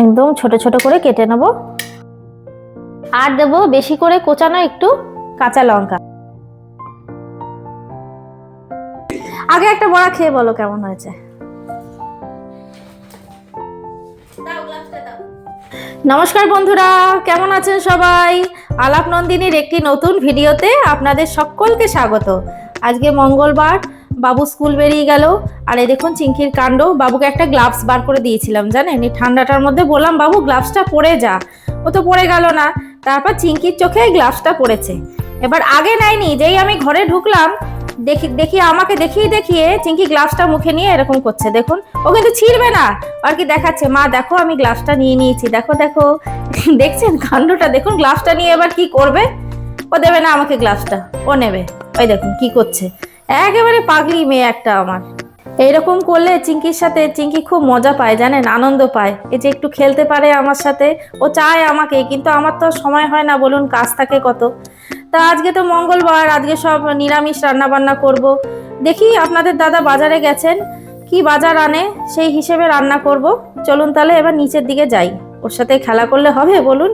একদম ছোট ছোট করে কেটে নেব। আর দেবো বেশি করে কোচানো একটু কাঁচা লঙ্কা। আগে একটা বড়া খেয়ে বলো কেমন হয়েছে। নমস্কার বন্ধুরা, কেমন আছেন সবাই? আলাপ নন্দিনীর একটি নতুন ভিডিওতে আপনাদের সকলকে স্বাগত। আজকে মঙ্গলবার, বাবু স্কুল বেরিয়ে গেল। আর এই দেখুন চিংকির কাণ্ড। বাবুকে একটা গ্লাভস বার করে দিয়েছিলাম জানেন, এই ঠান্ডাটার মধ্যে বললাম বাবু গ্লাভসটা পরে যা, ও তো পরে গেল না। তারপর চিংকির চোখে গ্লাভসটা পড়েছে। এবার আগে নেয়নি, যেই আমি ঘরে ঢুকলাম দেখি আমাকে দেখিয়ে চিংকি গ্লাভসটা মুখে নিয়ে এরকম করছে। দেখুন, ও কিন্তু ছিঁড়বে না, আর কি দেখাচ্ছে, মা দেখো আমি গ্লাভসটা নিয়ে নিয়েছি, দেখো দেখো। দেখছেন কাণ্ডটা? দেখুন গ্লাভসটা নিয়ে এবার কি করবে। ও দেবে না আমাকে গ্লাভসটা, ও নেবে। ওই দেখুন কি করছে, একেবারে পাগলি মেয়ে একটা আমার। এইরকম করলে চিংকির সাথে চিংকি খুব মজা পায় জানেন, আনন্দ পায়। এই যে একটু খেলতে পারে আমার সাথে, ও চায় আমাকে, কিন্তু আমার তো সময় হয় না, বলুন কাজ থাকে কত। তা আজকে তো মঙ্গলবার, আজকে সব নিরামিষ রান্না বান্না করব। দেখি আপনাদের দাদা বাজারে গেছেন, কি বাজার আনে সেই হিসেবে রান্না করব। চলুন তাহলে এবার নিচের দিকে যাই, ওর সাথে খেলা করলে হবে বলুন।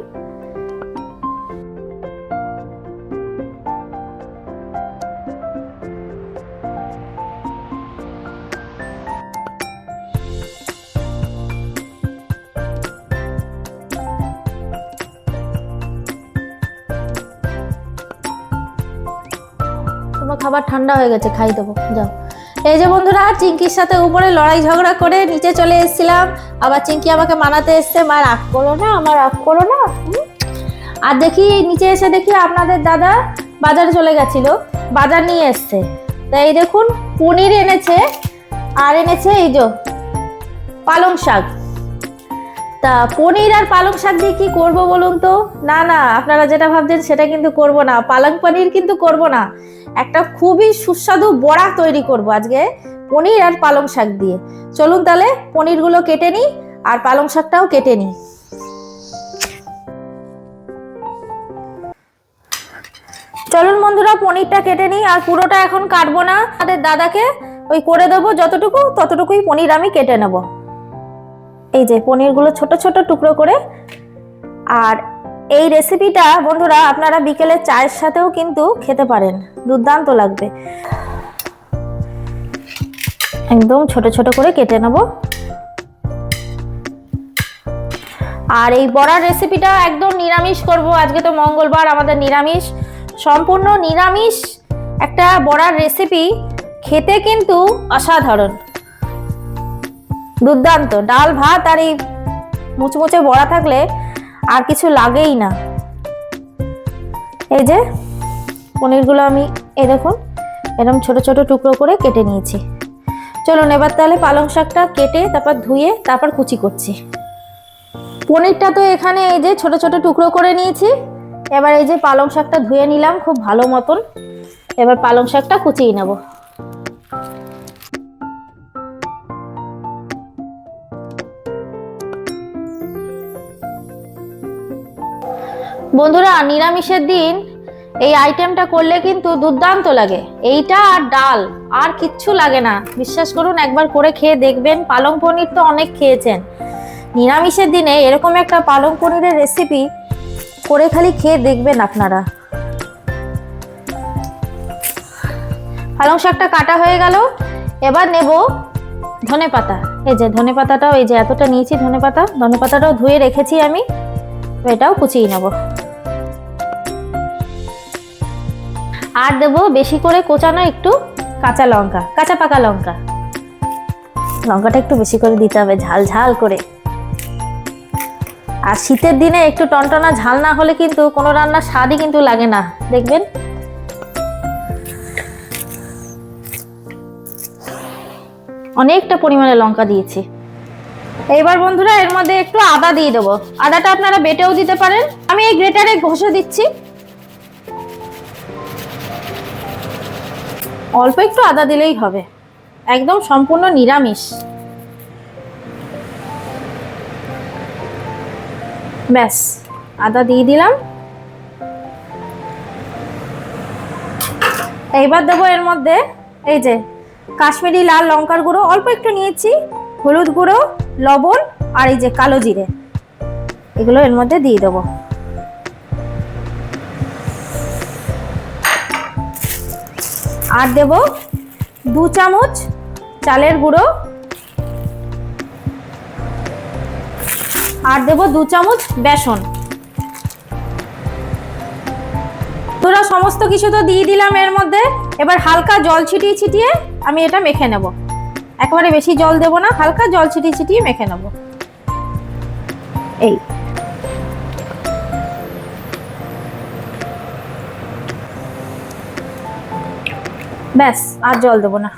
তোমার খাবার ঠান্ডা হয়ে গেছে, খাই দেবো, যাও। এই যে বন্ধুরা, চিংকির সাথে উপরে লড়াই ঝগড়া করে নিচে চলে এসেছিলাম। আবার চিংকি আমাকে মানাতে এসছে, মা রাগ করো না, আমার রাগ করো না। আর দেখি নিচে এসে দেখি আপনাদের দাদা বাজারে চলে গেছিল, বাজার নিয়ে এসছে। তাই এই দেখুন পনির এনেছে, আর এনেছে এই যে পালং শাক। তা পনির আর পালং শাক দিয়ে কি করবো বলুন তো? না না, আপনারা যেটা ভাবছেন সেটা কিন্তু করব না, পালং পনির কিন্তু করব না। একটা খুবই সুস্বাদু বড়া তৈরি করব আজকে পনির আর পালং শাক দিয়ে। চলুন তাহলে পনিরগুলো কেটে নিই আর পালং শাকটাও কেটে নিই। চলুন বন্ধুরা, পনিরটা কেটে নিই। আর পুরোটা এখন কাটবো না, আমাদের দাদাকে ওই করে দেবো যতটুকু, ততটুকুই পনির আমি কেটে নেব। এই যে পনিরগুলো ছোট ছোট টুকরো করে। আর এই রেসিপিটা বন্ধুরা আপনারা বিকেলে চায়ের সাথেও কিন্তু খেতে পারেন, দুর্দান্ত লাগবে। একদম ছোট ছোট করে কেটে নেব। আর এই বড়ার রেসিপিটা একদম নিরামিষ করব, আজকে তো মঙ্গলবার, আমাদের নিরামিষ, সম্পূর্ণ নিরামিষ একটা বড়ার রেসিপি। খেতে কিন্তু অসাধারণ, দুর্দান্ত। ডাল ভাত আর এই মুচমুচে বড়া থাকলে আর কিছু লাগেই না। এই যে পনিরগুলো আমি এই দেখুন এরকম ছোট ছোট টুকরো করে কেটে নিয়েছি। চলুন এবার তাহলে পালং শাকটা কেটে তারপর ধুয়ে তারপর কুচি করছি। পনিরটা তো এখানে এই যে ছোট ছোট টুকরো করে নিয়েছি। এবার এই যে পালং শাকটা ধুয়ে নিলাম খুব ভালো মতন। এবার পালং শাকটা কুচিয়ে নেব। বন্ধুরা নিরামিষের দিন এই আইটেমটা করলে কিন্তু দুর্দান্ত লাগে। এইটা আর ডাল, আর কিচ্ছু লাগে না, বিশ্বাস করুন, একবার করে খেয়ে দেখবেন। পালং পনির তো অনেক খেয়েছেন, নিরামিষের দিনে এরকম একটা পালং পনিরের রেসিপি করে খালি খেয়ে দেখবেন আপনারা। পালং শাকটা কাটা হয়ে গেল। এবার নেব ধনে পাতা। এই যে ধনে পাতাটাও এই যে এতটা নিয়েছি ধনে পাতাটাও ধুয়ে রেখেছি আমি, এটাও কুচিয়ে নেব। আর দেবো বেশি করে কোচানো একটু কাঁচা লঙ্কা, কাঁচা পাকা লঙ্কা। লঙ্কাটা একটু বেশি করে দিতে হবে, ঝাল ঝাল করে। আর শীতের দিনে একটু টনটনা ঝাল না হলে কিন্তু কোনো রান্নার স্বাদই কিন্তু লাগে না, দেখবেন। অনেকটা পরিমাণে লঙ্কা দিয়েছি। এইবার বন্ধুরা এর মধ্যে একটু আদা দিয়ে দেবো। আদাটা আপনারা বেটেও দিতে পারেন, আমি এই গ্রেটারে ঘষে দিচ্ছি। অল্প একটু আদা দিলেই হবে, একদম সম্পূর্ণ নিরামিষ। ব্যাস, আদা দিয়ে দিলাম। এইবার দেবো এর মধ্যে এই যে কাশ্মীরি লাল লঙ্কার গুঁড়ো অল্প একটু নিয়েছি, হলুদ গুঁড়ো, লবণ আর এই যে কালো জিরে। এগুলো এর মধ্যে দিয়ে দেবো। আর দেব 2 চামচ চালের গুঁড়ো, আর দেব 2 চামচ বেসন। তোরা সমস্ত কিছু তো দিয়ে দিলাম এর মধ্যে। এবার হালকা জল ছিটিয়ে ছিটিয়ে আমি এটা মেখে নেব। একেবারে বেশি জল দেব না, হালকা জল ছিটিয়ে ছিটিয়ে মেখে নেব। এই ব্যাস, আর জল দেবো না,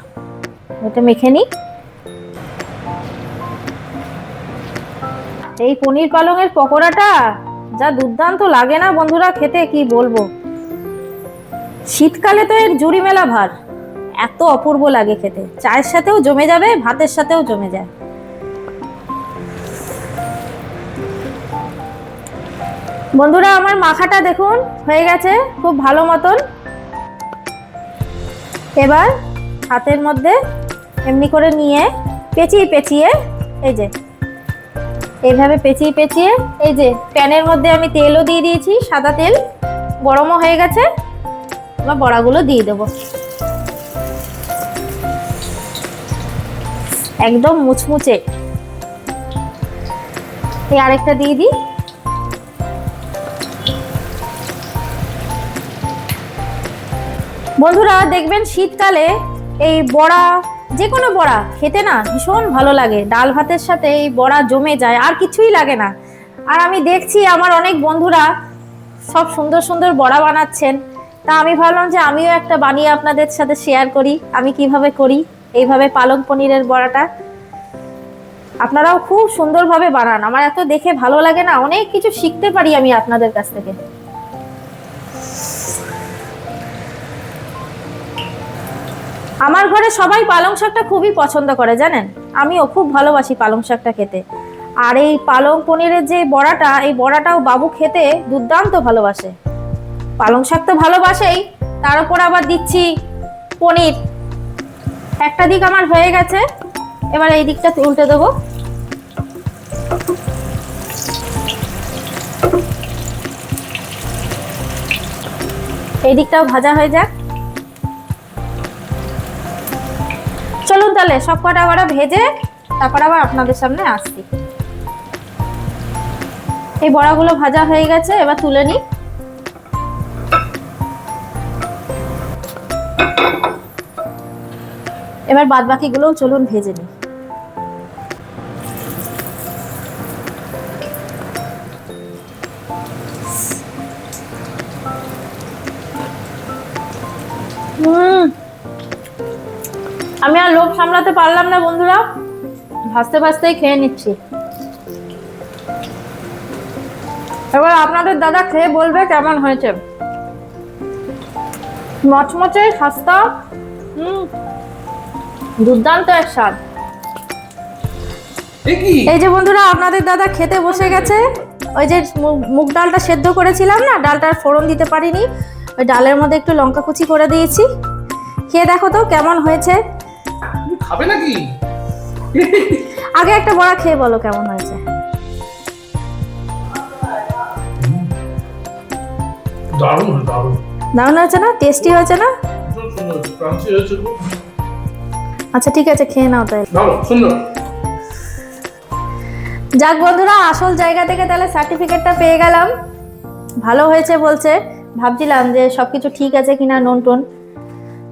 এটা মেখে নিই। এই পনির পালংয়ের পকোড়াটা যা দুর্দান্ত লাগে না বন্ধুরা খেতে, কি বলবো। শীতকালে তো এর জুড়ি মেলা ভার, এত অপূর্ব লাগে খেতে। চায়ের সাথেও জমে যাবে, ভাতের সাথেও জমে যায়। বন্ধুরা আমার মাখাটা দেখুন হয়ে গেছে খুব ভালো মতন। এবার হাতের মধ্যে এমনি করে নিয়ে পেঁচিয়ে পেঁচিয়ে, এই যে এইভাবে পেঁচিয়ে পেঁচিয়ে, এই যে প্যানের মধ্যে আমি তেলও দিয়ে দিয়েছি, সাদা তেল গরমও হয়ে গেছে। এবার বড়াগুলো দিয়ে দেবো, একদম মুচমুচে। এই আরেকটা দিয়ে দিই। বন্ধুরা দেখবেন শীতকালে এই বড়া, যে কোনো বড়া খেতে না ভীষণ ভালো লাগে। ডাল ভাতের সাথে এই বড়া জমে যায়, আর কিছুই লাগে না। আর আমি দেখছি আমার অনেক বন্ধুরা সব সুন্দর সুন্দর বড়া বানাচ্ছেন, তা আমি ভাবলাম যে আমিও একটা বানিয়ে আপনাদের সাথে শেয়ার করি আমি কিভাবে করি এইভাবে পালং পনিরের বড়াটা। আপনারাও খুব সুন্দরভাবে বানান, আমার এত দেখে ভালো লাগে না, অনেক কিছু শিখতে পারি আমি আপনাদের কাছ থেকে। আমার ঘরে সবাই পালং শাকটা খুবই পছন্দ করে জানেন, আমিও খুব ভালোবাসি পালং শাকটা খেতে। আর এই পালং পনিরের যে বড়াটা, এই বড়াটাও বাবু খেতে দুর্দান্ত ভালোবাসে। পালং শাক তো ভালোবাসেই, তার উপর আবার দিচ্ছি পনির। একটা দিক আমার হয়ে গেছে, এবার এই দিকটা উল্টে দেবো। এই দিকটাও ভাজা হয়ে যাক। চলুন তাহলে সব কটা বড়া ভেজে তারপর আবার আপনাদের সামনে আসছি। এই বড়াগুলো ভাজা হয়ে গেছে, এবার তুলে নিই। এবার বাদ বাকিগুলোও চলুন ভেজে নিই। আমি আর লোভ সামলাতে পারলাম না বন্ধুরা, ভাজতে ভাজতেই খেয়ে নিচ্ছি। এবার আপনাদের দাদা খেয়ে বলবে কেমন হয়েছে। মচমচে খাস্তা, দুর্দান্ত এক স্বাদ। এই যে বন্ধুরা আপনাদের দাদা খেতে বসে গেছে। ওই যে মুগ ডালটা সেদ্ধ করেছিলাম না, ডালটার ফোড়ন দিতে পারিনি, ওই ডালের মধ্যে একটু লঙ্কা কুচি করে দিয়েছি। খেয়ে দেখো তো কেমন হয়েছে। খাবে নাকি? আগে একটা বড়া খেয়ে বলো কেমন হয়েছে। দারুণ দারুণ দারুণ হয়েছে না? টেস্টি হয়েছে না? আচ্ছা ঠিক আছে, খেয়ে নাও তাই। সুন্দর। যাক বন্ধুরা, আসল জায়গা থেকে তাহলে সার্টিফিকেটটা পেয়ে গেলাম। ভালো হয়েছে বলছে, ভাবছিলাম যে সবকিছু ঠিক আছে কিনা নুন টুন।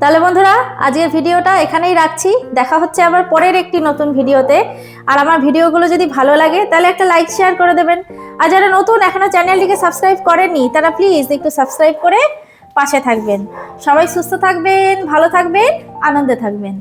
তাহলে বন্ধুরা আজকের ভিডিওটা এখানেই রাখছি, দেখা হচ্ছে আবার পরের একটি নতুন ভিডিওতে। আর আমার ভিডিওগুলো যদি ভালো লাগে তাহলে একটা লাইক শেয়ার করে দেবেন। আর যারা নতুন এখনো চ্যানেলটিকে সাবস্ক্রাইব করেননি তারা প্লিজ একটু সাবস্ক্রাইব করে পাশে থাকবেন। সবাই সুস্থ থাকবেন, ভালো থাকবেন, আনন্দে থাকবেন।